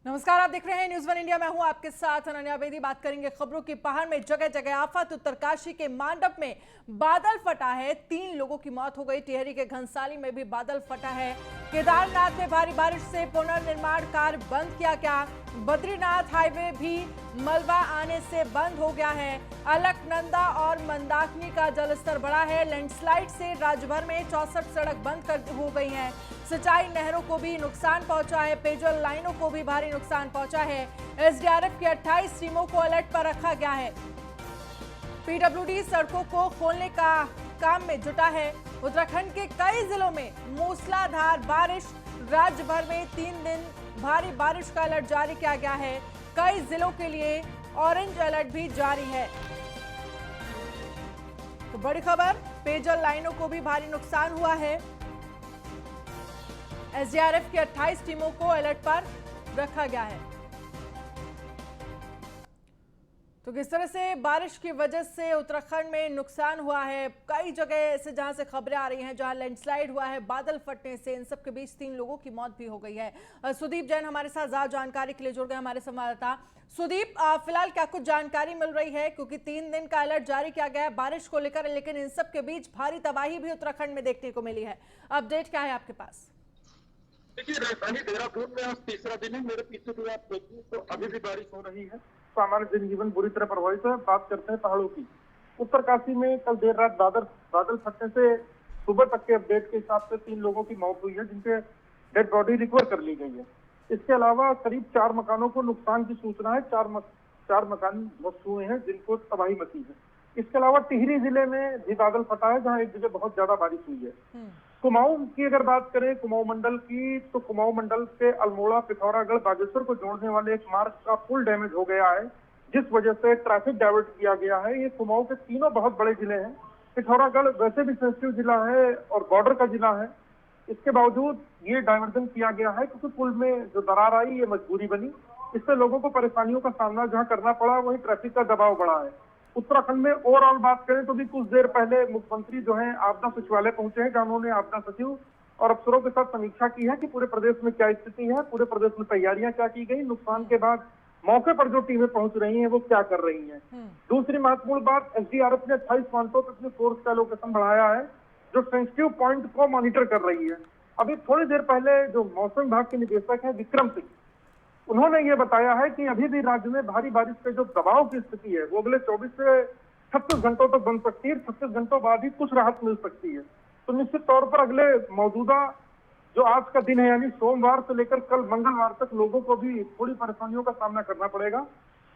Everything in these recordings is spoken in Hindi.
नमस्कार, आप देख रहे हैं न्यूज़ वन इंडिया। मैं हूं आपके साथ अनन्या बेदी। बात करेंगे खबरों की। पहाड़ में जगह जगह आफत। उत्तरकाशी के मांडप में बादल फटा है, 3 लोगों की मौत हो गई। टिहरी के घनसाली में भी बादल फटा है। केदारनाथ में भारी बारिश से पुनर्निर्माण कार्य बंद किया गया। बद्रीनाथ हाईवे भी मलबा आने से बंद हो गया है। अलकनंदा और मंदाकिनी का जलस्तर बढ़ा है। लैंडस्लाइड से राज्य भर में 64 सड़क बंद हो गई हैं। सिंचाई नहरों को भी नुकसान पहुंचा है। पेयजल लाइनों को भी भारी नुकसान पहुंचा है। एसडीआरएफ की 28 टीमों को अलर्ट पर रखा गया है। पीडब्ल्यूडी सड़कों को खोलने का काम में जुटा है। उत्तराखंड के कई जिलों में मूसलाधार बारिश। राज्य भर में 3 दिन भारी बारिश का अलर्ट जारी किया गया है। कई जिलों के लिए ऑरेंज अलर्ट भी जारी है। तो बड़ी खबर, पेयजल लाइनों को भी भारी नुकसान हुआ है। एसडीआरएफ की 28 टीमों को अलर्ट पर रखा गया है। तो किस तरह से बारिश की वजह से उत्तराखंड में नुकसान हुआ है। कई जगह ऐसे जहां से खबरें आ रही हैं जहां लैंडस्लाइड हुआ है, बादल फटने से। इन सब के बीच 3 लोगों की मौत भी हो गई है। सुदीप जैन हमारे साथ ज्यादा जानकारी के लिए जुड़ गए, हमारे संवाददाता। सुदीप, फिलहाल क्या कुछ जानकारी मिल रही है, क्योंकि 3 दिन का अलर्ट जारी किया गया है बारिश को लेकर, लेकिन इन सब के बीच भारी तबाही भी उत्तराखंड में देखने को मिली है। अपडेट क्या है आपके पास? देखिए, राजधानी देहरादून में आज तीसरा दिन है। मेरे पीछे भी आप देखिए तो अभी भी बारिश हो रही है। सामान्य जनजीवन बुरी तरह प्रभावित है। बात करते हैं पहाड़ों की। उत्तरकाशी में कल देर रात बादल फटने से सुबह तक के अपडेट के हिसाब से 3 लोगों की मौत हुई है, जिनके डेड बॉडी रिकवर कर ली गई है। इसके अलावा करीब 4 मकानों को नुकसान की सूचना है। 4 मकान ध्वस्त हुए हैं, जिनको तबाही मची है। इसके अलावा टिहरी जिले में भी बादल फटा है, जहाँ एक जगह बहुत ज्यादा बारिश हुई है। कुमाऊं की अगर बात करें, कुमाऊं मंडल की, तो कुमाऊं मंडल से अल्मोड़ा, पिथौरागढ़, बागेश्वर को जोड़ने वाले एक मार्ग का पुल डैमेज हो गया है, जिस वजह से ट्रैफिक डाइवर्ट किया गया है। ये कुमाऊं के तीनों बहुत बड़े जिले हैं। पिथौरागढ़ वैसे भी सेंसिटिव जिला है और बॉर्डर का जिला है। इसके बावजूद ये डाइवर्जन किया गया है, क्योंकि पुल में जो दरार आई ये मजबूरी बनी। इससे लोगों को परेशानियों का सामना जहां करना पड़ा, वहीं ट्रैफिक का दबाव बढ़ा है। उत्तराखंड में ओवरऑल बात करें तो भी कुछ देर पहले मुख्यमंत्री जो है आपदा सचिवालय पहुंचे हैं, जहां उन्होंने आपदा सचिव और अफसरों के साथ समीक्षा की है कि पूरे प्रदेश में क्या स्थिति है, पूरे प्रदेश में तैयारियां क्या की गई, नुकसान के बाद मौके पर जो टीमें पहुंच रही हैं वो क्या कर रही हैं। दूसरी महत्वपूर्ण बात, एसडीआरएफ ने 28 पॉइंटों पर अपनी फोर्स का लोकेशन बढ़ाया है, जो सेंसिटिव पॉइंट को मॉनिटर कर रही है। अभी थोड़ी देर पहले जो मौसम विभाग के निदेशक है विक्रम सिंह, उन्होंने ये बताया है कि अभी भी राज्य में भारी बारिश के जो दबाव की स्थिति है वो अगले 24 से 36 घंटों तक बन सकती है। 36 घंटों बाद ही कुछ राहत मिल सकती है। तो निश्चित तौर पर अगले मौजूदा जो आज का दिन है, यानी सोमवार से लेकर कल मंगलवार तक, लोगों को भी थोड़ी परेशानियों का सामना करना पड़ेगा।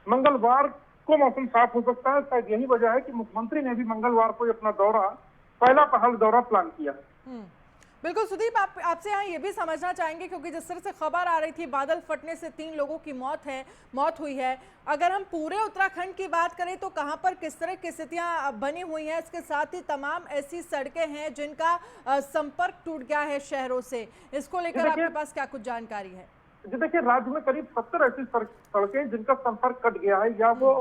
मंगलवार को मौसम साफ हो सकता है। शायद यही वजह है कि मुख्यमंत्री ने भी मंगलवार को अपना दौरा, पहला पहाड़ दौरा प्लान किया। बिल्कुल सुदीप, आपसे यहाँ ये भी समझना चाहेंगे, क्योंकि जिस तरह से खबर आ रही थी बादल फटने से 3 लोगों की मौत हुई है। अगर हम पूरे उत्तराखंड की बात करें तो कहाँ पर किस तरह की स्थितियाँ बनी हुई हैं? इसके साथ ही तमाम ऐसी सड़कें हैं जिनका संपर्क टूट गया है शहरों से। इसको लेकर आपके पास क्या कुछ जानकारी है? जी देखिए, राज्य में करीब 70 ऐसी सड़कें जिनका संपर्क कट गया है या वो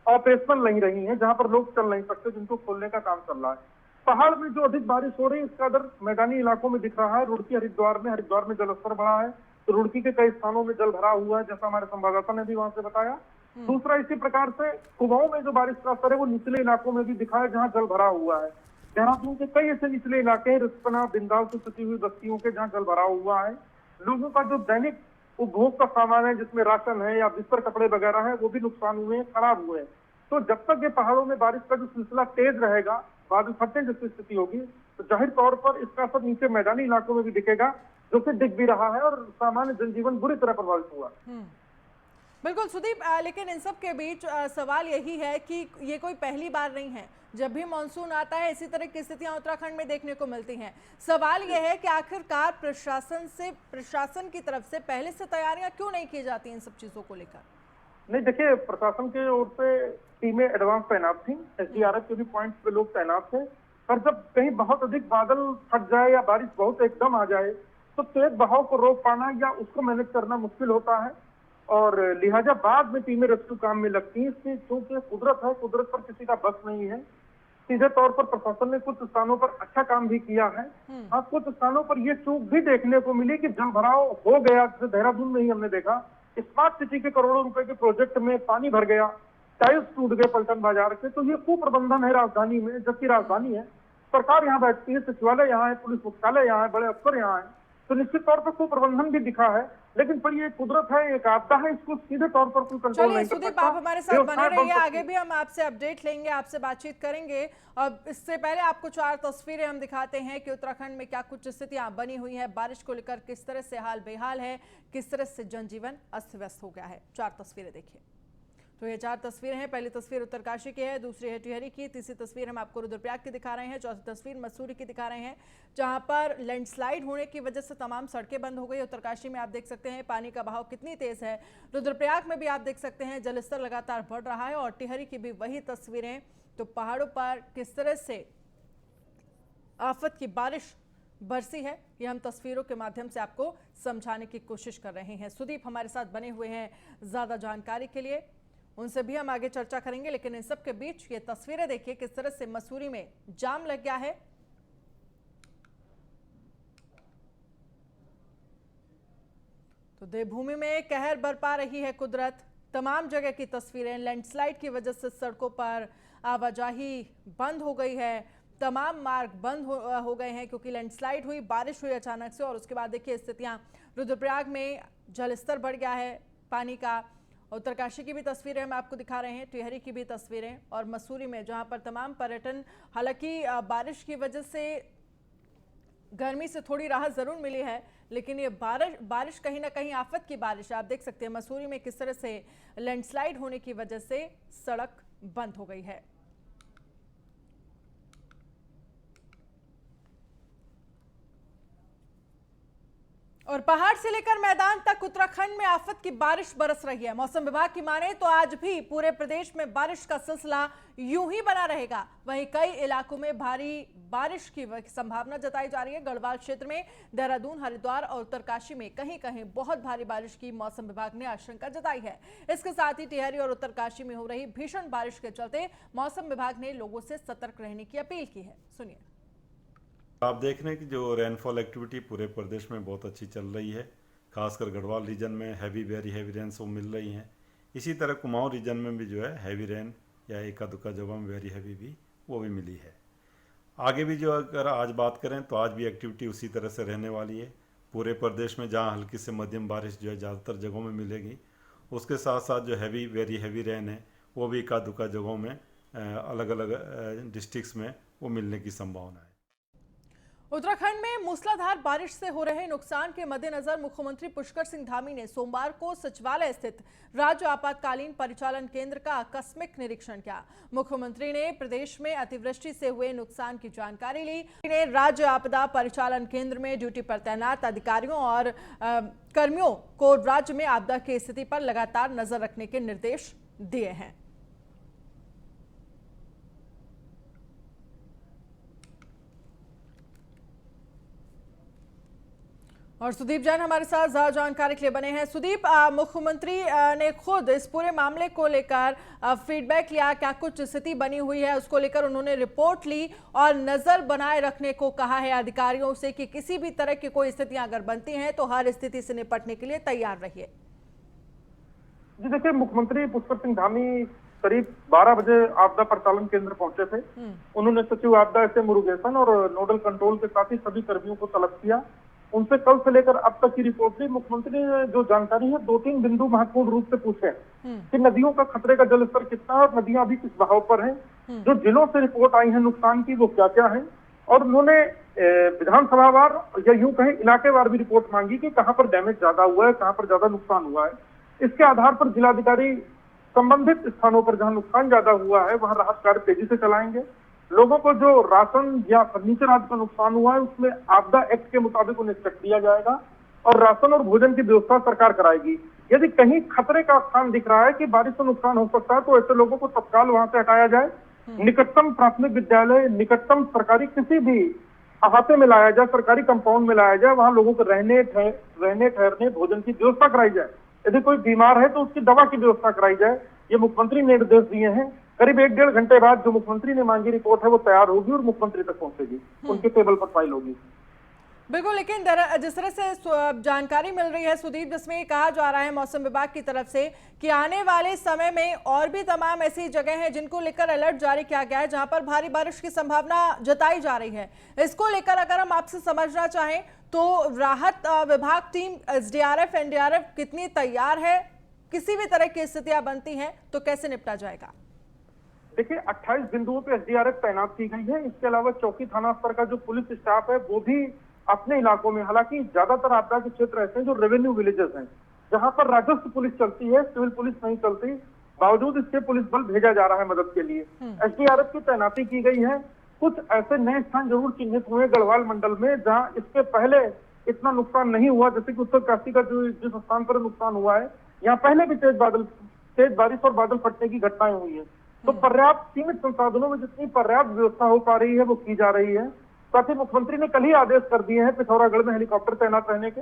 ऑपरेशनल नहीं रही है, जहाँ पर लोग चल नहीं सकते, जिनको खोलने का काम चल रहा है। पहाड़ में जो अधिक बारिश हो रही है इसका असर मैदानी इलाकों में दिख रहा है। रुड़की हरिद्वार में जलस्तर बढ़ा है, तो रुड़की के कई स्थानों में जल भरा हुआ है, जैसा हमारे संवाददाता ने भी वहां से बताया। दूसरा, इसी प्रकार से कुमाऊं में जो बारिश का असर है वो निचले इलाकों में भी दिखा है, जहाँ जल भरा हुआ है। देहरादून के कई ऐसे निचले इलाके हैं, रिस्पना, बिंदाल से सटी हुई बस्तियों के, जहाँ जल भरा हुआ है। लोगों का जो दैनिक उपभोग का सामान है, जिसमें राशन है या बिस्तर कपड़े वगैरह है, वो भी नुकसान हुए हैं, खराब हुए हैं। तो जब तक ये पहाड़ों में बारिश का जो सिलसिला तेज रहेगा, बादल फटने जैसी स्थिति होगी, तो जाहिर तौर पर इसका असर नीचे मैदानी इलाकों में भी दिखेगा, जो कि दिख भी रहा है, और सामान्य जनजीवन बुरी तरह प्रभावित हुआ। बिल्कुल सुदीप, लेकिन इन सब के बीच सवाल यही है कि ये कोई पहली बार नहीं है। जब भी मानसून आता है इसी तरह की स्थितियां उत्तराखंड में देखने को मिलती हैं। सवाल यह है कि आखिरकार प्रशासन की तरफ से पहले से तैयारियां क्यों नहीं की जाती इन सब चीजों को लेकर? नहीं देखिए, प्रशासन की ओर से टीमें एडवांस तैनात थी, एसडीआरएफ के भी पॉइंट्स पे लोग तैनात थे। पर जब कहीं बहुत अधिक बादल फट जाए या बारिश बहुत एकदम आ जाए, तो तेज बहाव को रोक पाना या उसको मैनेज करना मुश्किल होता है, और लिहाजा बाद में टीमें रेस्क्यू काम में लगती हैं। इसकी क्योंकि कुदरत है, कुदरत पर किसी का बस नहीं है। सीधे तौर पर प्रशासन ने कुछ स्थानों पर अच्छा काम भी किया है। हाँ, कुछ स्थानों पर ये चूक भी देखने को मिली कि जल भराव हो गया। जैसे देहरादून में ही हमने देखा स्मार्ट सिटी के करोड़ों रुपए के प्रोजेक्ट में पानी भर गया, टाइल्स टूट गए पलटन बाजार के। तो ये कुप्रबंधन है राजधानी में, जबकि राजधानी है, सरकार यहाँ बैठती है, सचिवालय यहाँ है, पुलिस मुख्यालय यहाँ है, बड़े अफसर यहाँ है, तो निश्चित तौर पर कुप्रबंधन भी दिखा है। लेकिन पर ये कुदरत है, एक आपदा है, इसको सीधे तौर पर कोई कंट्रोल नहीं कर सकता। सुदीप, आप हमारे साथ बने रहिए, आगे भी हम आपसे अपडेट लेंगे, आपसे बातचीत करेंगे। और इससे पहले आपको 4 तस्वीरें हम दिखाते हैं कि उत्तराखंड में क्या कुछ स्थितियां बनी हुई है, बारिश को लेकर किस तरह से हाल बेहाल है, किस तरह से जनजीवन अस्त व्यस्त हो गया है। 4 तस्वीरें देखिए। तो ये 4 तस्वीरें हैं। पहली तस्वीर उत्तरकाशी की है, दूसरी है टिहरी की, तीसरी तस्वीर हम आपको रुद्रप्रयाग की दिखा रहे हैं, चौथी तस्वीर मसूरी की दिखा रहे हैं, जहां पर लैंडस्लाइड होने की वजह से तमाम सड़कें बंद हो गई। उत्तरकाशी में आप देख सकते हैं पानी का बहाव कितनी तेज है। रुद्रप्रयाग में भी आप देख सकते हैं जलस्तर लगातार बढ़ रहा है। और टिहरी की भी वही तस्वीरें। तो पहाड़ों पर किस तरह से आफत की बारिश बरसी है, ये हम तस्वीरों के माध्यम से आपको समझाने की कोशिश कर रहे हैं। सुदीप हमारे साथ बने हुए हैं ज्यादा जानकारी के लिए, उनसे भी हम आगे चर्चा करेंगे। लेकिन इन सब के बीच ये तस्वीरें देखिए किस तरह से मसूरी में जाम लग गया है। तो देवभूमि में कहर बरपा रही है कुदरत। तमाम जगह की तस्वीरें, लैंडस्लाइड की वजह से सड़कों पर आवाजाही बंद हो गई है, तमाम मार्ग बंद हो गए हैं क्योंकि लैंडस्लाइड हुई, बारिश हुई अचानक से। और उसके बाद देखिए स्थितियां, रुद्रप्रयाग में जलस्तर बढ़ गया है पानी का। उत्तरकाशी की भी तस्वीरें हम आपको दिखा रहे हैं, टिहरी की भी तस्वीरें, और मसूरी में जहां पर तमाम पर्यटन, हालांकि बारिश की वजह से गर्मी से थोड़ी राहत जरूर मिली है, लेकिन ये बारिश कहीं ना कहीं आफत की बारिश है। आप देख सकते हैं मसूरी में किस तरह से लैंडस्लाइड होने की वजह से सड़क बंद हो गई है। और पहाड़ से लेकर मैदान तक उत्तराखंड में आफत की बारिश बरस रही है। मौसम विभाग की माने तो आज भी पूरे प्रदेश में बारिश का सिलसिला यूं ही बना रहेगा। वहीं कई इलाकों में भारी बारिश की संभावना जताई जा रही है। गढ़वाल क्षेत्र में, देहरादून, हरिद्वार और उत्तरकाशी में कहीं कहीं बहुत भारी बारिश की मौसम विभाग ने आशंका जताई है। इसके साथ ही टिहरी और उत्तरकाशी में हो रही भीषण बारिश के चलते मौसम विभाग ने लोगों से सतर्क रहने की अपील की है। सुनिए। आप देख रहे हैं कि जो रेनफॉल एक्टिविटी पूरे प्रदेश में बहुत अच्छी चल रही है। खासकर गढ़वाल रीजन में हैवी वेरी हैवी रेन्स वो मिल रही हैं। इसी तरह कुमाऊं रीजन में भी जो है हैवी रेन या एका दुक्का जगह में वेरी हैवी भी वो भी मिली है। आगे भी जो अगर आज बात करें तो आज भी एक्टिविटी उसी तरह से रहने वाली है। पूरे प्रदेश में जहाँ हल्की से मध्यम बारिश जो है ज़्यादातर जगहों में मिलेगी, उसके साथ साथ जो हैवी वेरी हैवी रेन है वो भी एका दुक्का जगहों में अलग अलग डिस्ट्रिक्ट्स में वो मिलने की संभावना है। उत्तराखंड में मूसलाधार बारिश से हो रहे नुकसान के मद्देनजर मुख्यमंत्री पुष्कर सिंह धामी ने सोमवार को सचिवालय स्थित राज्य आपातकालीन परिचालन केंद्र का आकस्मिक निरीक्षण किया। मुख्यमंत्री ने प्रदेश में अतिवृष्टि से हुए नुकसान की जानकारी ली। राज्य आपदा परिचालन केंद्र में ड्यूटी पर तैनात अधिकारियों और कर्मियों को राज्य में आपदा की स्थिति पर लगातार नजर रखने के निर्देश दिए हैं। और सुदीप जैन हमारे साथ ज्यादा जानकारी के लिए बने हैं। सुदीप, मुख्यमंत्री ने खुद इस पूरे मामले को लेकर फीडबैक लिया, क्या कुछ स्थिति बनी हुई है उसको लेकर उन्होंने रिपोर्ट ली और नजर बनाए रखने को कहा है अधिकारियों से कि किसी भी तरह की कोई स्थितियां अगर बनती हैं तो हर स्थिति से निपटने के लिए तैयार रहिए। जी देखिए, मुख्यमंत्री पुष्कर सिंह धामी करीब 12 बजे आपदा परिचालन केंद्र पहुंचे थे। उन्होंने सचिव आपदा एस मुरुगेसन और नोडल कंट्रोल के साथ ही सभी कर्मियों को तलब किया। उनसे कल से लेकर अब तक की रिपोर्ट ली। मुख्यमंत्री ने जो जानकारी है 2-3 बिंदु महत्वपूर्ण रूप से पूछे कि नदियों का खतरे का जलस्तर कितना है और नदियां अभी किस बहाव पर हैं। जो जिलों से रिपोर्ट आई है नुकसान की वो क्या क्या है, और उन्होंने विधानसभावार या यूं कहें इलाकेवार भी रिपोर्ट मांगी कि कहां पर डैमेज ज्यादा हुआ है, कहां पर ज्यादा नुकसान हुआ है। इसके आधार पर जिलाधिकारी संबंधित स्थानों पर जहां नुकसान ज्यादा हुआ है वहां राहत कार्य तेजी से चलाएंगे। लोगों को जो राशन या फर्नीचर आदि का नुकसान हुआ है उसमें आपदा एक्ट के मुताबिक उन्हें चेक दिया जाएगा और राशन और भोजन की व्यवस्था सरकार कराएगी। यदि कहीं खतरे का स्थान दिख रहा है कि बारिश से नुकसान हो सकता है तो ऐसे लोगों को तत्काल वहां से हटाया जाए। निकटतम प्राथमिक विद्यालय, निकटतम सरकारी किसी भी अहाते में लाया जाए, सरकारी कंपाउंड में लाया जाए, वहां लोगों को रहने ठहरने भोजन की व्यवस्था कराई जाए। यदि कोई बीमार है तो उसकी दवा की व्यवस्था कराई जाए। ये मुख्यमंत्री ने निर्देश दिए हैं। करीब 1-1.5 घंटे बाद जो मुख्यमंत्री ने मांगी रिपोर्ट है वो तैयार होगी और मुख्यमंत्री तक पहुंचेगी, उनके टेबल पर फाइल होगी। बिल्कुल, लेकिन जिस तरह से जानकारी मिल रही है सुदीप, जिसमें ये कहा जा रहा है मौसम विभाग की तरफ से कि आने वाले समय में और भी तमाम ऐसी जगह हैं जिनको लेकर अलर्ट जारी किया गया है जहां पर भारी बारिश की संभावना जताई जा रही है। इसको लेकर अगर हम आपसे समझना चाहें तो राहत विभाग टीम एसडीआरएफ एनडीआरएफ कितनी तैयार है, किसी भी तरह की स्थितियां बनती हैं तो कैसे निपटा जाएगा? देखिए 28 बिंदुओं पे एसडीआरएफ तैनात की गई है। इसके अलावा चौकी थाना स्तर का जो पुलिस स्टाफ है वो भी अपने इलाकों में, हालांकि ज्यादातर आपदा के क्षेत्र ऐसे हैं जो रेवेन्यू विलेजेस हैं, जहां पर राजस्व पुलिस चलती है, सिविल पुलिस नहीं चलती, बावजूद इसके पुलिस बल भेजा जा रहा है मदद के लिए। एसडीआरएफ की तैनाती की गई है। कुछ ऐसे नए स्थान जरूर चिन्हित हुए गढ़वाल मंडल में जहां इसके पहले इतना नुकसान नहीं हुआ, जैसे कि उत्तरकाशी का जो जिस स्थान पर नुकसान हुआ है, यहाँ पहले भी तेज बारिश और बादल फटने की घटनाएं हुई है। तो पर्याप्त सीमित संसाधनों में जितनी पर्याप्त व्यवस्था हो पा रही है वो की जा रही है। साथ ही मुख्यमंत्री ने कल ही आदेश कर दिए हैं पिथौरागढ़ में हेलीकॉप्टर तैनात रहने के।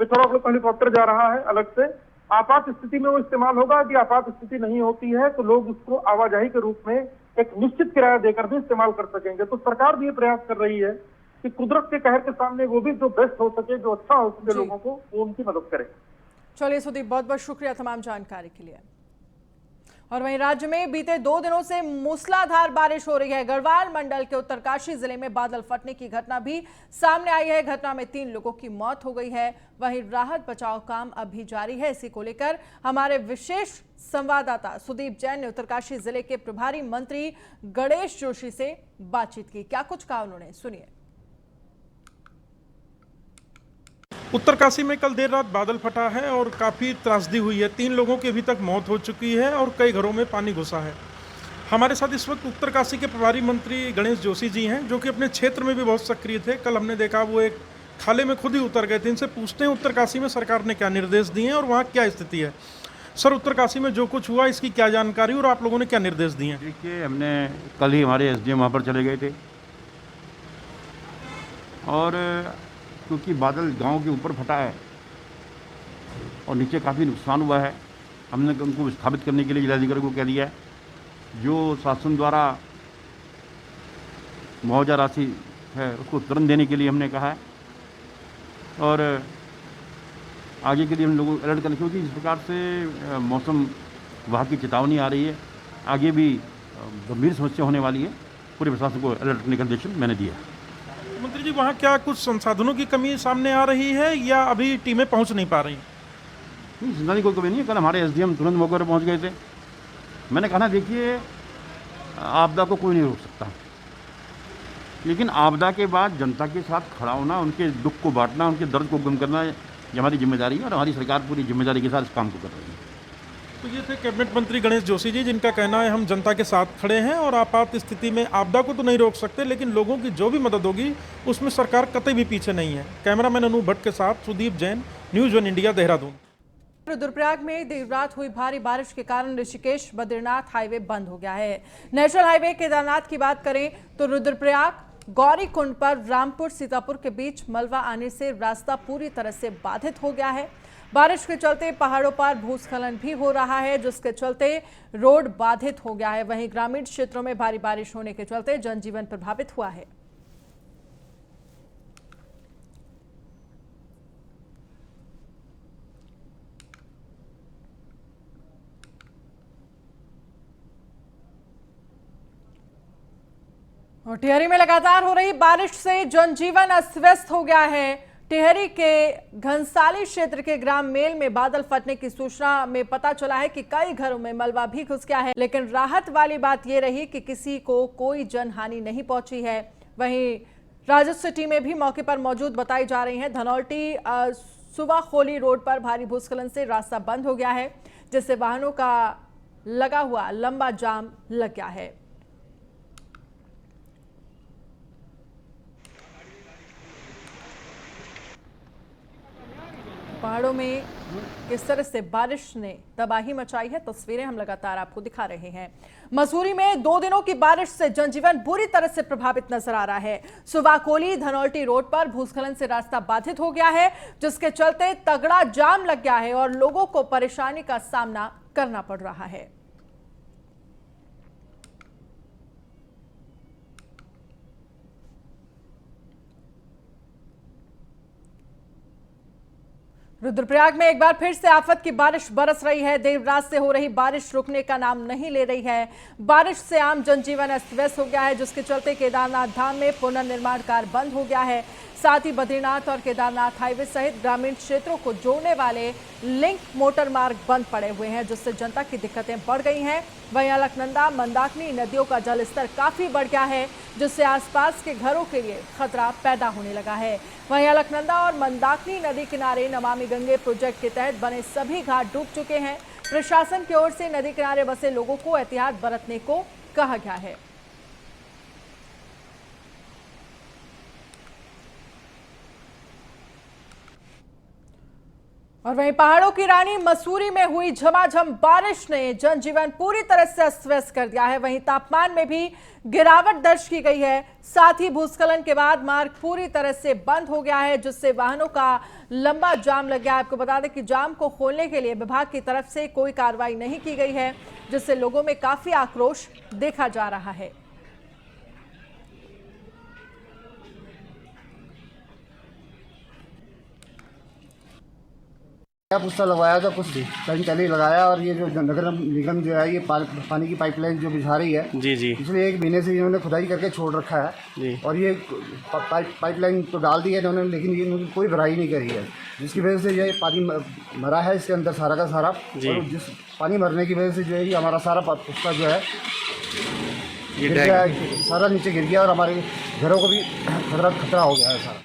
पिथौरागढ़ को हेलीकॉप्टर जा रहा है अलग से, आपात स्थिति में वो इस्तेमाल होगा। यदि आपात स्थिति नहीं होती है तो लोग उसको आवाजाही के रूप में एक निश्चित किराया देकर भी इस्तेमाल कर सकेंगे। तो सरकार भी ये प्रयास कर रही है कि कुदरत के कहर के सामने वो भी जो बेस्ट हो सके, जो अच्छा हो सके लोगों को, वो उनकी मदद करे। चलिए सुदीप, बहुत बहुत शुक्रिया तमाम जानकारी के लिए। और वहीं राज्य में बीते 2 दिनों से मूसलाधार बारिश हो रही है। गढ़वाल मंडल के उत्तरकाशी जिले में बादल फटने की घटना भी सामने आई है। घटना में 3 लोगों की मौत हो गई है। वहीं राहत बचाव काम अभी जारी है। इसी को लेकर हमारे विशेष संवाददाता सुदीप जैन ने उत्तरकाशी जिले के प्रभारी मंत्री गणेश जोशी से बातचीत की। क्या कुछ कहा उन्होंने, सुनिए। उत्तरकाशी में कल देर रात बादल फटा है और काफ़ी त्रासदी हुई है। 3 लोगों की अभी तक मौत हो चुकी है और कई घरों में पानी घुसा है। हमारे साथ इस वक्त उत्तरकाशी के प्रभारी मंत्री गणेश जोशी जी हैं, जो कि अपने क्षेत्र में भी बहुत सक्रिय थे। कल हमने देखा वो एक खाले में खुद ही उतर गए थे। इनसे पूछते हैं उत्तरकाशी में सरकार ने क्या निर्देश दिए हैं और वहाँ क्या स्थिति है। सर, उत्तरकाशी में जो कुछ हुआ इसकी क्या जानकारी और आप लोगों ने क्या निर्देश दिए हैं? देखिए, हमने कल ही हमारे एसडीएम वहाँ पर चले गए थे और क्योंकि बादल गांव के ऊपर फटा है और नीचे काफ़ी नुकसान हुआ है, हमने उनको विस्थापित करने के लिए जिलाधिकारी को कह दिया है। जो शासन द्वारा मुआवजा राशि है उसको तुरंत देने के लिए हमने कहा है और आगे के लिए हम लोग अलर्ट करें, क्योंकि इस प्रकार से मौसम विभाग की चेतावनी आ रही है। आगे भी गंभीर समस्या होने वाली है। पूरे प्रशासन को अलर्ट करने का निर्देशन मैंने दिया है। मंत्री जी, वहाँ क्या कुछ संसाधनों की कमी सामने आ रही है या अभी टीमें पहुँच नहीं पा रही? नहीं, संसाधन की कोई कमी नहीं है। कल हमारे एसडीएम तुरंत मौके पर पहुँच गए थे। मैंने कहा ना, देखिए आपदा को कोई नहीं रोक सकता, लेकिन आपदा के बाद जनता के साथ खड़ा होना, उनके दुख को बांटना, उनके दर्द को कम करना, ये हमारी जिम्मेदारी है और हमारी सरकार पूरी जिम्मेदारी के साथ इस काम को कर रही है। तो ये थे कैबिनेट मंत्री गणेश जोशी जी, जिनका कहना है हम जनता के साथ खड़े हैं और आपात स्थिति में आपदा को तो नहीं रोक सकते, लेकिन लोगों की जो भी मदद होगी उसमें सरकार कतई भी पीछे नहीं है। कैमरामैन अनूप भट्ट के साथ सुदीप जैन, न्यूज़ 1 इंडिया, देहरादून। रुद्रप्रयाग में देर रात हुई भारी बारिश के कारण ऋषिकेश बद्रीनाथ हाईवे बंद हो गया है। नेशनल हाईवे केदारनाथ की बात करें तो रुद्रप्रयाग गौरीकुंड पर रामपुर सीतापुर के बीच मलबा आने से रास्ता पूरी तरह से बाधित हो गया है। बारिश के चलते पहाड़ों पर भूस्खलन भी हो रहा है, जिसके चलते रोड बाधित हो गया है। वहीं ग्रामीण क्षेत्रों में भारी बारिश होने के चलते जनजीवन प्रभावित हुआ है। और टिहरी में लगातार हो रही बारिश से जनजीवन अस्त व्यस्त हो गया है। टिहरी के घनसाली क्षेत्र के ग्राम मेल में बादल फटने की सूचना में पता चला है कि कई घरों में मलबा भी घुस गया है, लेकिन राहत वाली बात यह रही कि किसी को कोई जनहानि नहीं पहुंची है। वहीं राजस्व टीमें भी मौके पर मौजूद बताई जा रही हैं। धनौल्टी सुवाखोली रोड पर भारी भूस्खलन से रास्ता बंद हो गया है, जिससे वाहनों का लगा हुआ लंबा जाम लग गया है। पहाड़ों में किस तरह से बारिश ने तबाही मचाई है, तस्वीरें हम लगातार आपको दिखा रहे हैं। मसूरी में 2 दिनों की बारिश से जनजीवन बुरी तरह से प्रभावित नजर आ रहा है। सुवाकोली धनौल्टी रोड पर भूस्खलन से रास्ता बाधित हो गया है, जिसके चलते तगड़ा जाम लग गया है और लोगों को परेशानी का सामना करना पड़ रहा है। रुद्रप्रयाग में एक बार फिर से आफत की बारिश बरस रही है। देर रात से हो रही बारिश रुकने का नाम नहीं ले रही है। बारिश से आम जनजीवन अस्त व्यस्त हो गया है, जिसके चलते केदारनाथ धाम में पुनर्निर्माण कार्य बंद हो गया है। साथ ही बद्रीनाथ और केदारनाथ हाईवे सहित ग्रामीण क्षेत्रों को जोड़ने वाले लिंक मोटर मार्ग बंद पड़े हुए हैं, जिससे जनता की दिक्कतें बढ़ गई हैं। वहीं अलकनंदा मंदाकिनी नदियों का जलस्तर काफी बढ़ गया है, जिससे आसपास के घरों के लिए खतरा पैदा होने लगा है। वहीं अलकनंदा और मंदाकिनी नदी किनारे नमामि गंगे प्रोजेक्ट के तहत बने सभी घाट डूब चुके हैं। प्रशासन की ओर से नदी किनारे बसे लोगों को एहतियात बरतने को कहा गया है। और वहीं पहाड़ों की रानी मसूरी में हुई झमाझम बारिश ने जनजीवन पूरी तरह से अस्त व्यस्त कर दिया है। वहीं तापमान में भी गिरावट दर्ज की गई है। साथ ही भूस्खलन के बाद मार्ग पूरी तरह से बंद हो गया है, जिससे वाहनों का लंबा जाम लग गया है। आपको बता दें कि जाम को खोलने के लिए विभाग की तरफ से कोई कार्रवाई नहीं की गई है, जिससे लोगों में काफी आक्रोश देखा जा रहा है। उसका लगवाया था कुछ टाइम पहले ही लगाया, और ये जो नगर निगम जो है ये पानी की पाइपलाइन जो बिछा रही है जी जी, पिछले 1 महीने से इन्होंने खुदाई करके छोड़ रखा है जी। और ये पाइपलाइन तो डाल दी है इन्होंने, लेकिन ये इन्होंने कोई भराई नहीं करी है, जिसकी वजह से ये पानी भरा है इसके अंदर सारा का सारा। और जिस पानी भरने की वजह से जो है ये हमारा सारा उसका जो है गिर गया, सारा नीचे गिर गया और हमारे घरों को भी खतरा हो गया है सारा।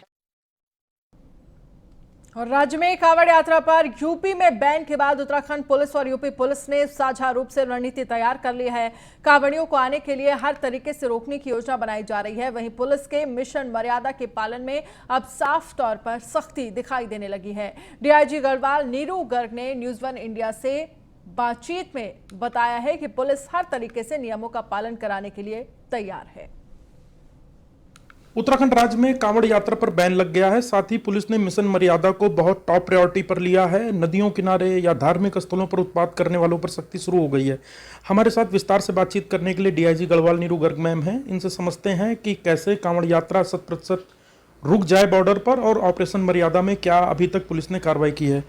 और राज्य में कांवड़ यात्रा पर यूपी में बैन के बाद उत्तराखंड पुलिस और यूपी पुलिस ने साझा रूप से रणनीति तैयार कर ली है। कांवड़ियों को आने के लिए हर तरीके से रोकने की योजना बनाई जा रही है। वहीं पुलिस के मिशन मर्यादा के पालन में अब साफ तौर पर सख्ती दिखाई देने लगी है। डीआईजी गढ़वाल नीरू गर्ग ने न्यूज़ 1 इंडिया से बातचीत में बताया है कि पुलिस हर तरीके से नियमों का पालन कराने के लिए तैयार है। उत्तराखंड राज्य में कांवड़ यात्रा पर बैन लग गया है। साथ ही पुलिस ने मिशन मर्यादा को बहुत टॉप प्रायोरिटी पर लिया है। नदियों किनारे या धार्मिक स्थलों पर उत्पात करने वालों पर सख्ती शुरू हो गई है। हमारे साथ विस्तार से बातचीत करने के लिए डीआईजी गढ़वाल नीरू गर्ग मैम हैं। इनसे समझते हैं कि कैसे कांवड़ यात्रा 100% रुक जाए बॉर्डर पर, और ऑपरेशन मर्यादा में क्या अभी तक पुलिस ने कार्रवाई की है।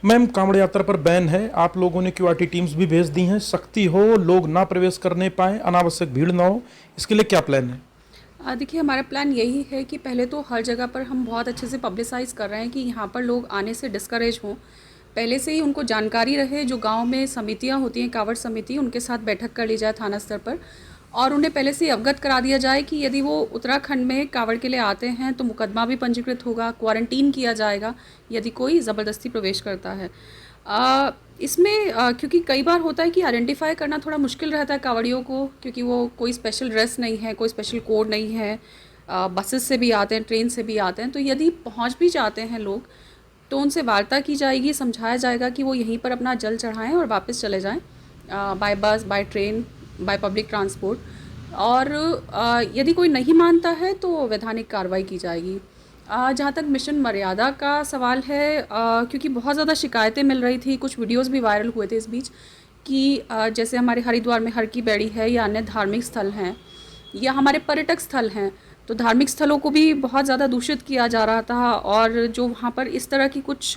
मैम, कांवड़ यात्रा पर बैन है, आप लोगों ने क्यूआरटी टीम्स भी भेज दी हैं, सख्ती हो, लोग ना प्रवेश करने पाए, अनावश्यक भीड़ ना हो, इसके लिए क्या प्लान है? देखिए, हमारा प्लान यही है कि पहले तो हर जगह पर हम बहुत अच्छे से पब्लिसाइज़ कर रहे हैं कि यहाँ पर लोग आने से डिस्करेज हों। पहले से ही उनको जानकारी रहे, जो गांव में समितियाँ होती हैं, कांवड़ समिति, उनके साथ बैठक कर ली जाए थाना स्तर पर, और उन्हें पहले से अवगत करा दिया जाए कि यदि वो उत्तराखंड में कांवड़ के लिए आते हैं तो मुकदमा भी पंजीकृत होगा, क्वारंटीन किया जाएगा यदि कोई ज़बरदस्ती प्रवेश करता है। इसमें क्योंकि कई बार होता है कि आइडेंटिफाई करना थोड़ा मुश्किल रहता है कांवड़ियों को, क्योंकि वो कोई स्पेशल ड्रेस नहीं है, कोई स्पेशल कोड नहीं है, बसेस से भी आते हैं, ट्रेन से भी आते हैं। तो यदि पहुंच भी जाते हैं लोग तो उनसे वार्ता की जाएगी, समझाया जाएगा कि वो यहीं पर अपना जल चढ़ाएं और वापस चले जाएं बाय बस, by train, by public transport. और यदि कोई नहीं मानता है तो वैधानिक कार्रवाई की जाएगी। जहाँ तक मिशन मर्यादा का सवाल है, क्योंकि बहुत ज़्यादा शिकायतें मिल रही थी, कुछ वीडियोस भी वायरल हुए थे इस बीच कि जैसे हमारे हरिद्वार में हर की बैड़ी है या अन्य धार्मिक स्थल हैं या हमारे पर्यटक स्थल हैं, तो धार्मिक स्थलों को भी बहुत ज़्यादा दूषित किया जा रहा था, और जो वहाँ पर इस तरह की कुछ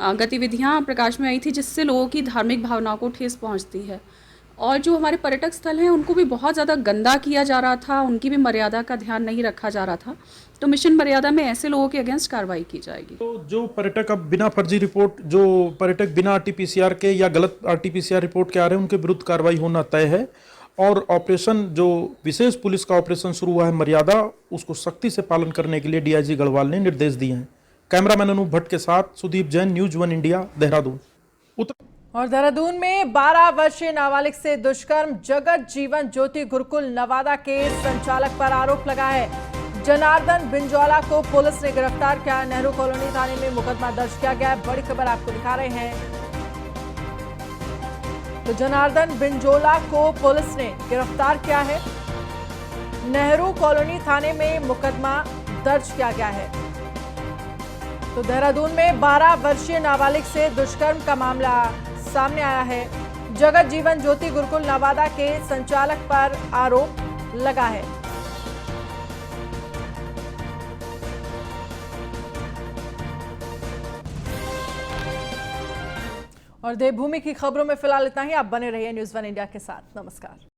गतिविधियाँ प्रकाश में आई थी जिससे लोगों की धार्मिक भावनाओं को ठेस पहुँचती है। और जो हमारे पर्यटक स्थल हैं उनको भी बहुत ज़्यादा गंदा किया जा रहा था, उनकी भी मर्यादा का ध्यान नहीं रखा जा रहा था। तो मिशन मर्यादा में ऐसे लोगों के अगेंस्ट कार्रवाई की जाएगी। तो जो पर्यटक अब बिना फर्जी रिपोर्ट, जो पर्यटक बिना आरटीपीसीआर के या गलत आरटीपीसीआर रिपोर्ट के आ रहे हैं, उनके विरुद्ध कार्रवाई होना तय है। और ऑपरेशन, जो विशेष पुलिस का ऑपरेशन शुरू हुआ है मर्यादा, उसको सख्ती से पालन करने के लिए डीआईजी गढ़वाल ने निर्देश दिए हैं। कैमरामैन अनूप भट्ट के साथ सुदीप जैन, न्यूज़ 1 इंडिया, देहरादून। और देहरादून में 12 वर्षीय नाबालिग से दुष्कर्म, जगत जीवन ज्योति गुरुकुल नवादा के संचालक पर आरोप लगा है। जनार्दन बिंजोला को पुलिस ने गिरफ्तार किया। नेहरू कॉलोनी थाने में मुकदमा दर्ज किया गया है। बड़ी खबर आपको दिखा रहे हैं। तो जनार्दन बिंजोला को पुलिस ने गिरफ्तार किया है। नेहरू कॉलोनी थाने में मुकदमा दर्ज किया गया है। तो देहरादून में 12 वर्षीय नाबालिग से दुष्कर्म का मामला सामने आया है। जगत जीवन ज्योति गुरुकुल नवादा के संचालक पर आरोप लगा है। और देवभूमि की खबरों में फिलहाल इतना ही। आप बने रहिए न्यूज़ 1 इंडिया के साथ। नमस्कार।